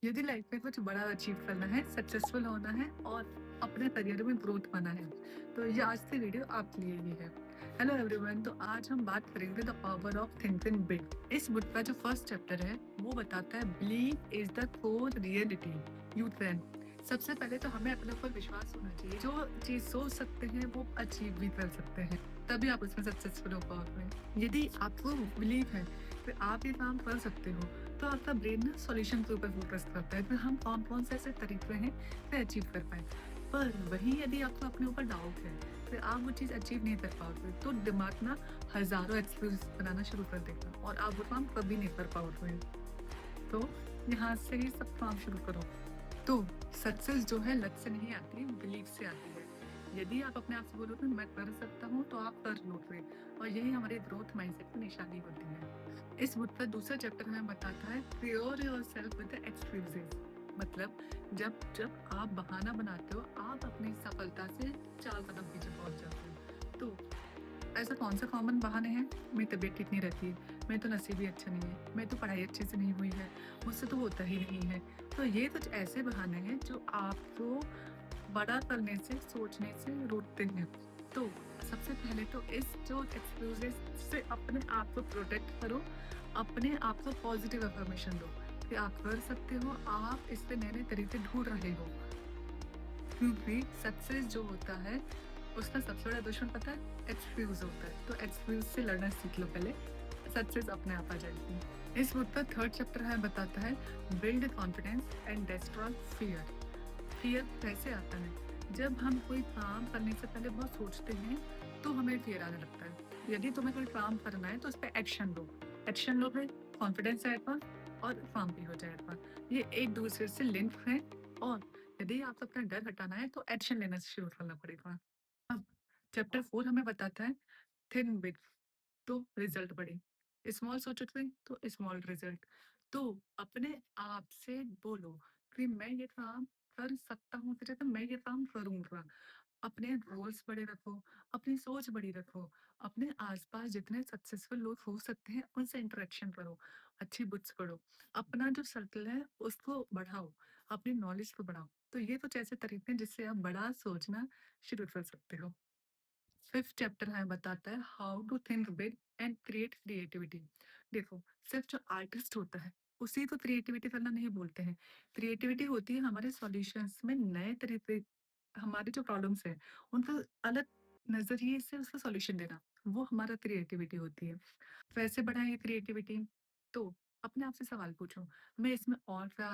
यदि लाइफ में कुछ बड़ा अचीव करना है, सक्सेसफुल होना है और अपने करियर में ग्रोथ पाना है, तो ये आज की वीडियो आपके लिए ही है। हेलो एवरीवन, तो आज हम बात करेंगे the power of thinking big. इस बुक का जो फर्स्ट चैप्टर है वो बताता है believe is the core reality you can. सबसे पहले तो हमें अपने ऊपर विश्वास होना चाहिए। जो चीज सोच सकते हैं वो अचीव भी कर सकते हैं, तभी आप उसमें सक्सेसफुल हो पाओगे। यदि आपको बिलीव है कि आप ये काम कर सकते हो, तो आपका ब्रेन ना सॉल्यूशन के ऊपर फोकस करता है कि हम कौन कौन से ऐसे तरीके हैं कि अचीव कर पाए। पर वही यदि आपको अपने ऊपर डाउट है फिर आप वो चीज़ अचीव नहीं कर पाओगे, तो दिमाग ना हजारों एक्सक्यूज बनाना शुरू कर देगा और आप वो काम कभी नहीं कर पाओगे। तो यहाँ से ही सब काम शुरू करो। तो सक्सेस जो है लत से नहीं आती, बिलीव से आती है। यदि आप अपने आप से बोलोगे मैं कर सकता हूँ, तो आप कर लोगे, और यही हमारे ग्रोथ माइंडसेट की निशानी होती है। इस बुक का दूसरा चैप्टर में बताता है cure yourself with the excuses. मतलब जब जब आप बहाना बनाते हो, आप अपनी सफलता से 4 कदम पीछे पहुंच जाते हो। तो ऐसा कौन सा कॉमन बहाने हैं? मेरी तबीयत ठीक नहीं रहती, मेरा तो नसीब ही अच्छा नहीं है, मेरी तो पढ़ाई अच्छे से नहीं हुई है, मुझसे तो होता ही नहीं है। तो ये कुछ ऐसे बहाने हैं जो आपको बड़ा करने से, सोचने से रोकते हैं। तो सबसे पहले तो इस जो एक्सक्यूजेस से अपने आप को प्रोटेक्ट करो, अपने आप को पॉजिटिव अफर्मेशन दो कि आप कर सकते हो, आप इस पे नए-नए तरीके ढूँढ रहे हो। क्योंकि सक्सेस जो होता है, उसका सबसे बड़ा दुश्मन पता है? एक्सक्यूज़ होता है। तो एक्सक्यूज़ से लड़ना सीख लो पहले, सक्सेस अपने आप आ जाएगी। इस बुक का थर्ड चैप्टर है बताता है build confidence and destroy fear. Fear कैसे आता है? जब हम कोई काम करने से पहले बहुत सोचते हैं, तो हमें फियर आने लगता है। यदि तुम्हें कोई काम करना है तो उस पे एक्शन लो। एक्शन लोगे, कॉन्फिडेंस आएगा और काम भी हो जाएगा। ये एक दूसरे से लिंक है। और यदि आपको अपना डर हटाना है तो एक्शन लेना शुरू करना पड़ेगा। अब चैप्टर 4 हमें बताता है थिंक बिग, तो रिजल्ट बड़े। स्मॉल सोचोगे तो स्मॉल रिजल्ट। तो अपने आप से बोलो कि मैं ये काम कर सकता हूँ, फिर तो मैं ये काम करूँगा। अपने गोल्स बड़े रखो, अपनी सोच बड़ी रखो, अपने आस-पास जितने सक्सेसफुल लोग हो सकते हैं उनसे इंटरेक्शन करो, अच्छी बुक्स पढ़ो, अपना जो सर्कल है उसको बढ़ाओ, अपनी नॉलेज को बढ़ाओ। तो ये कुछ ऐसे तरीके हैं जिससे आप बड़ा सोचना शुरू कर सकते हो। फिफ्थ चैप्टर हमें बताता है how to think big and create creativity. देखो, सिर्फ जो आर्टिस्ट होता है उसी को क्रिएटिविटी करना नहीं बोलते हैं। क्रिएटिविटी होती है हमारे सॉल्यूशंस में नए तरीके, हमारे जो प्रॉब्लम्स हैं उनका अलग नजरिए से उसका सॉल्यूशन देना, वो हमारा क्रिएटिविटी होती है। कैसे बढ़ाएं ये क्रिएटिविटी? तो अपने आप से सवाल पूछो, मैं इसमें और क्या